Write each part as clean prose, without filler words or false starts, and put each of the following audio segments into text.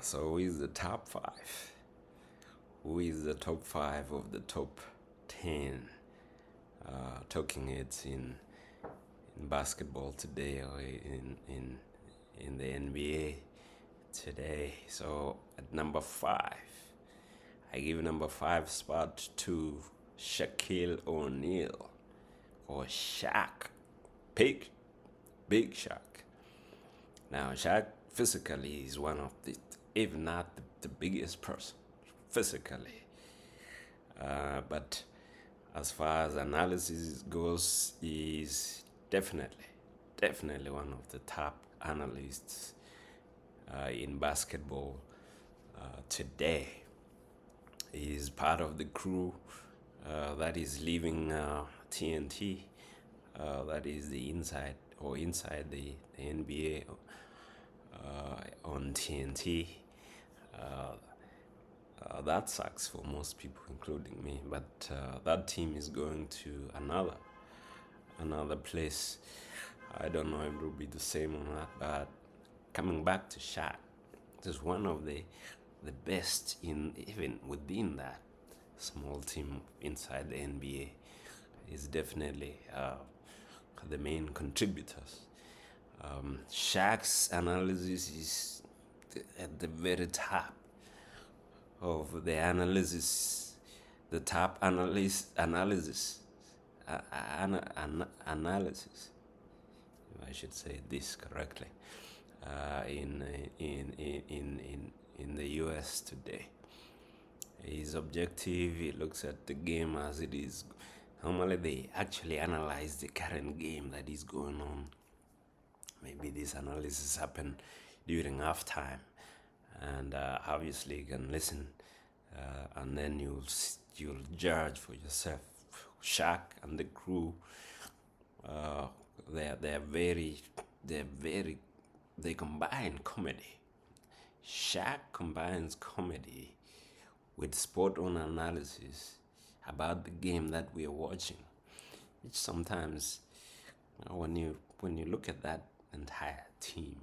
So who is the top five? Who is the top five of the top 10 talking heads in basketball today or in the NBA today? So at number five, I give number five spot to Shaquille O'Neal or Shaq. Big Shaq. Now, Shaq physically is one of the, if not the biggest person physically. But as far as analysis goes, he's definitely one of the top analysts in basketball today. He's part of the crew that is leaving TNT. That is the inside the NBA on TNT. That sucks for most people, including me. But that team is going to another place. I don't know if it will be the same or not. But coming back to Shaq, is one of the best in even within that small team inside the NBA. Is definitely the main contributors. Shaq's analysis is at the very top of the analysis, the top analysis, analysis. I should say this correctly. In the U.S. today, he's objective. He looks at the game as it is. Normally, they actually analyze the current game that is going on. Maybe this analysis happened during halftime, and obviously you can listen, and then you'll judge for yourself. Shaq and the crew, they combine comedy. Shaq combines comedy with spot on analysis about the game that we are watching. Which sometimes, when you look at that entire team,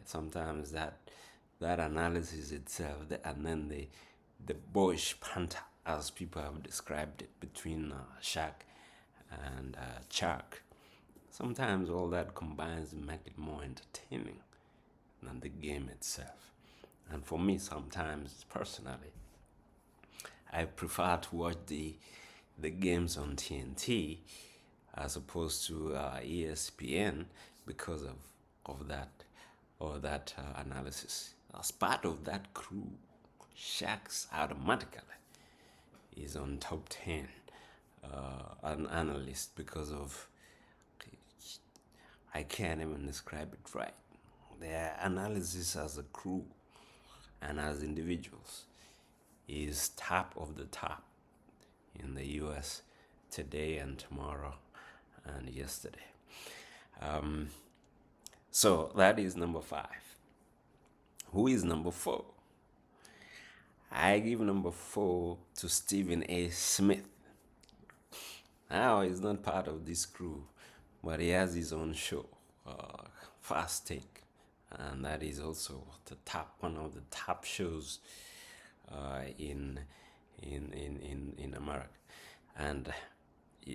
sometimes that analysis itself, and then the boyish banter, as people have described it, between Shaq and Chuck. Sometimes all that combines to make it more entertaining than the game itself. And for me, sometimes personally, I prefer to watch the games on TNT as opposed to ESPN because of that analysis. As part of that crew, Shaq's automatically is on top 10 an analyst because of, I can't even describe it right. Their analysis as a crew and as individuals is top of the top in the US today and tomorrow and yesterday. So that is number five. Who is number four? I give number four to Stephen A. Smith. Now he's not part of this crew, but he has his own show, Fast Take, and that is also one of the top shows in America. And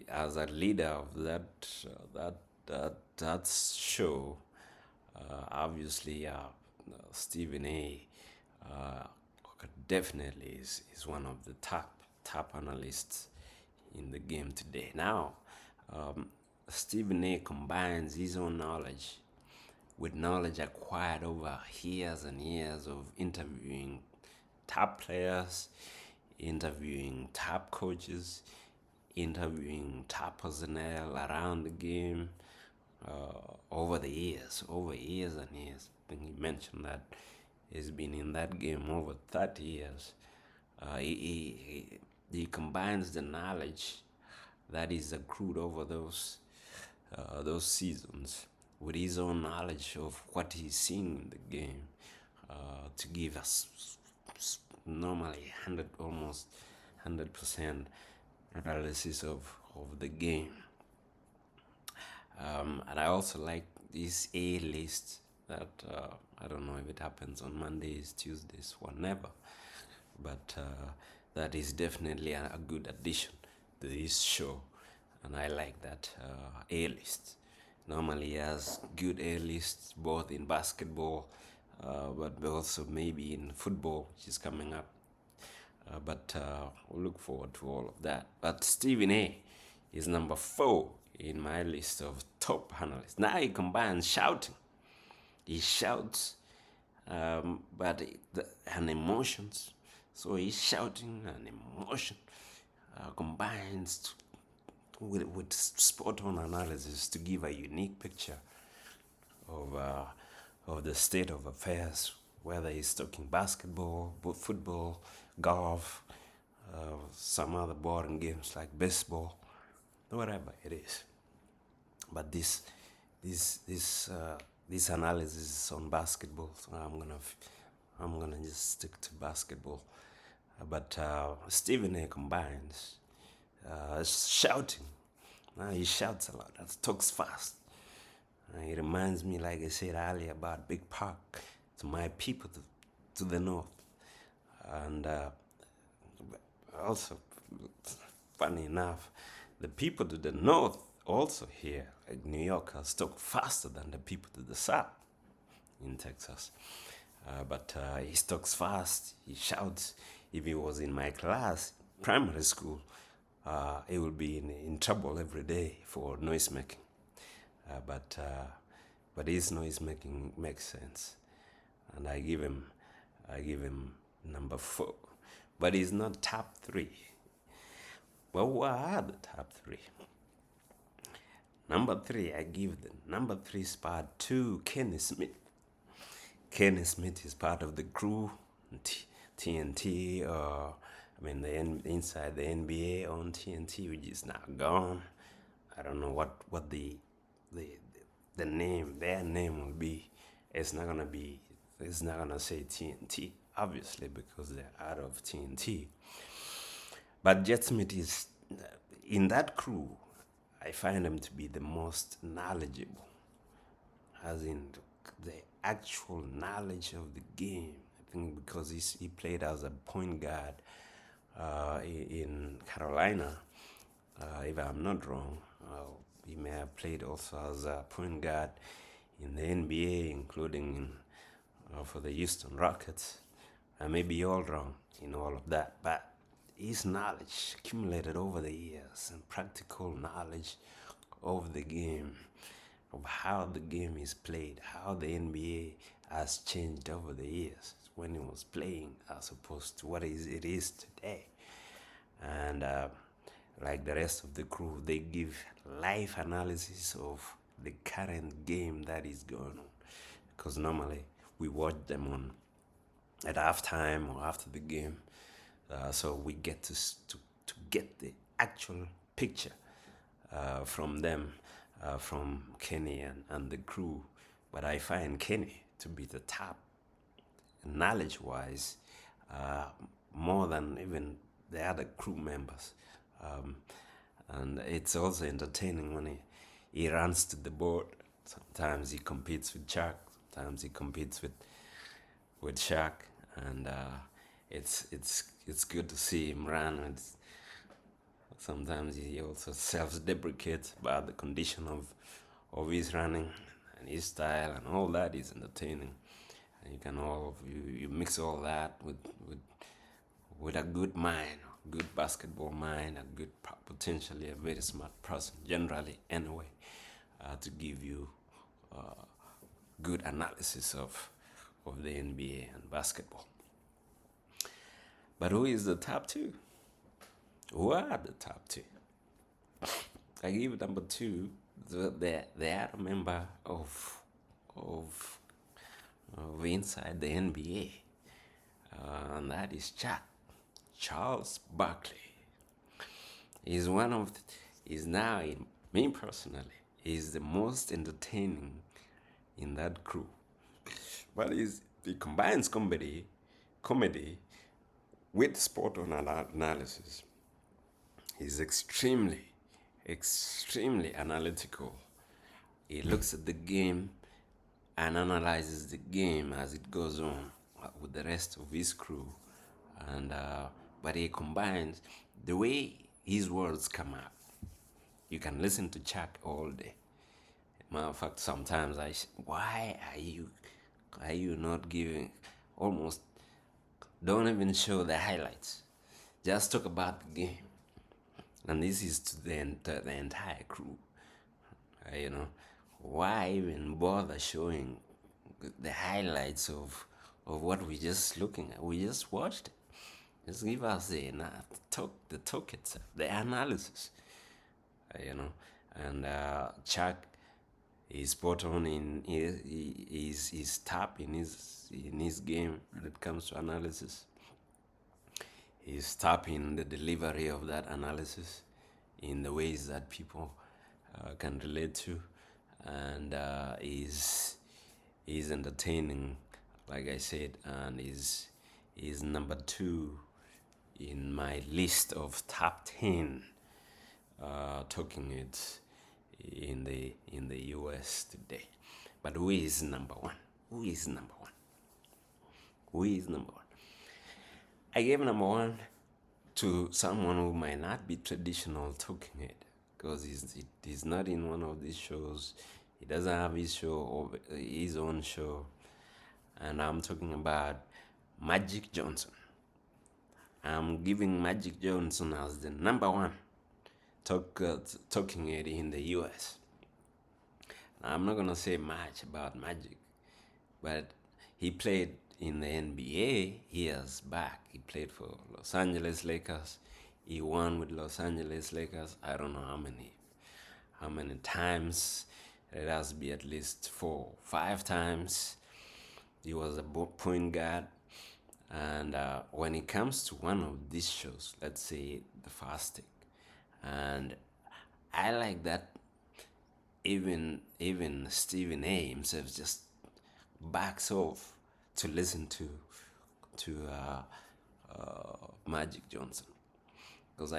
as a leader of that show, obviously Stephen A. Definitely is one of the top analysts in the game today. Now, Stephen A. combines his own knowledge with knowledge acquired over years and years of interviewing top players, interviewing top coaches, interviewing top personnel around the game over years and years. I think he mentioned that he's been in that game over 30 years. He combines the knowledge that is accrued over those seasons with his own knowledge of what he's seeing in the game to give us normally almost 100% analysis of the game. And I also like this A list that I don't know if it happens on Mondays, Tuesdays, whenever, but that is definitely a good addition to this show, and I like that A-list. Normally he has good A-lists both in basketball, but also maybe in football, which is coming up. But we'll look forward to all of that. But Stephen A is number 4 in my list of top analysts. Now he combines shouting. He shouts, and emotions. So he's shouting and emotion combines with spot-on analysis to give a unique picture of the state of affairs, whether he's talking basketball, football, golf, some other boring games like baseball, whatever it is. But this analysis is on basketball, so I'm gonna just stick to basketball. But Stephen A combines shouting. He shouts a lot. That talks fast. It reminds me, like I said earlier, about Big Park, to my people to the north. And also, funny enough, the people to the north also here, like New Yorkers, talk faster than the people to the south in Texas. But he talks fast, he shouts. If he was in my class, primary school, he would be in trouble every day for noise making. But his noise making makes sense, and I give him number 4. But he's not top 3. Well, what are the top 3? Number 3, I give the number 3 spot to Kenny Smith. Kenny Smith is part of the crew, TNT, inside the NBA on TNT, which is now gone. I don't know what their name will be. It's not gonna say TNT, obviously, because they're out of TNT. But Jet Smith is in that crew. I find him to be the most knowledgeable, as in the actual knowledge of the game. I think because he played as a point guard in Carolina, if I'm not wrong. He may have played also as a point guard in the NBA, including for the Houston Rockets. I may be all wrong in all of that, but his knowledge accumulated over the years and practical knowledge of the game, of how the game is played, how the NBA has changed over the years when he was playing as opposed to what it is today. And like the rest of the crew, they give live analysis of the current game that is going on. Because normally we watch them at halftime or after the game, so we get to get the actual picture from them, from Kenny and the crew. But I find Kenny to be the top, knowledge-wise, more than even the other crew members. And it's also entertaining when he runs to the board. Sometimes he competes with Chuck, sometimes he competes with Shaq, and it's good to see him run. Sometimes he also self-deprecates about the condition of his running and his style, and all that is entertaining. And you mix all that with a good mind, good basketball mind, a good, potentially a very smart person, generally anyway, to give you good analysis of the NBA and basketball. But who is the top 2? Who are the top 2? I give number 2 the other member of inside the NBA, and that is Charles Barkley. He's now, me personally, he's the most entertaining in that crew. But he combines comedy with sport on analysis. He's extremely analytical. He looks at the game and analyzes the game as it goes on with the rest of his crew, and but he combines the way his words come out. You can listen to Chuck all day. Matter of fact, sometimes why are you not giving almost don't even show the highlights? Just talk about the game, and this is to the entire crew. You know, why even bother showing the highlights of what we just looking at? We just watched it. Just give us the talk itself, the analysis. And Chuck is spot on in his top in his game when it comes to analysis. He's top in the delivery of that analysis in the ways that people can relate to, and is entertaining, like I said, and is number 2 in my list of top 10 talking it in the US today. But who is number 1? Who is number 1? Who is number 1? I gave number 1 to someone who might not be traditional talking it, because he's not in one of these shows. He doesn't have his own show, and I'm talking about Magic Johnson. I'm giving Magic Johnson as the number 1 talking it in the US. Now, I'm not gonna say much about Magic, but he played in the NBA years back. He played for Los Angeles Lakers. He won with Los Angeles Lakers. I don't know how many times. It has to be at least 4, 5 times. He was a point guard. And when it comes to one of these shows, let's say the Fast Take, and I like that even Stephen A himself just backs off to listen to Magic Johnson, because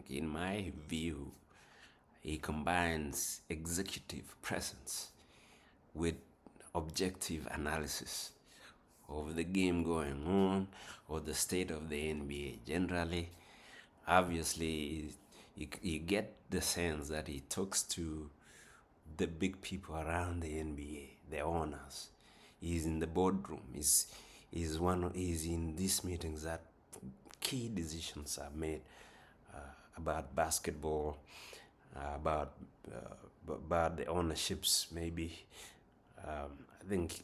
in my view, he combines executive presence with objective analysis of the game going on or the state of the NBA generally. Obviously, you get the sense that he talks to the big people around the NBA, the owners. He's in the boardroom. He's in these meetings that key decisions are made about basketball, about the ownerships maybe. I think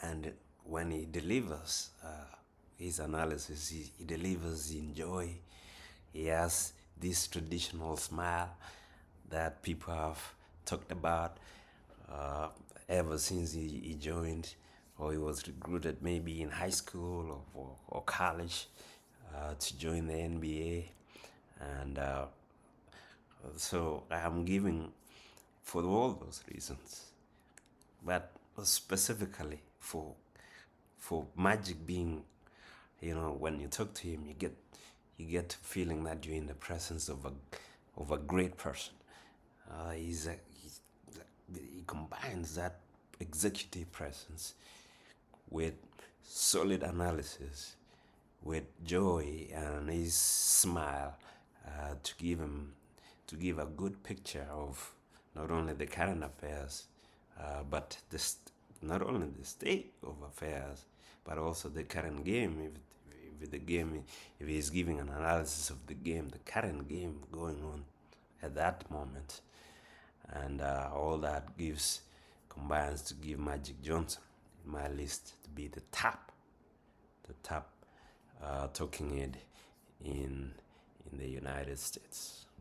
and when he delivers his analysis, he delivers in joy. He has this traditional smile that people have talked about ever since he joined, or he was recruited maybe in high school or college to join the NBA. And so I'm giving for all those reasons, but specifically for Magic being, when you talk to him, you get feeling that you're in the presence of a great person. He combines that executive presence with solid analysis, with joy and his smile, to give a good picture of not only the current affairs, but not only the state of affairs, but also the current game. If he's giving an analysis of the game, the current game going on at that moment, and all that combines to give Magic Johnson in my list to be the top talking head in the United States.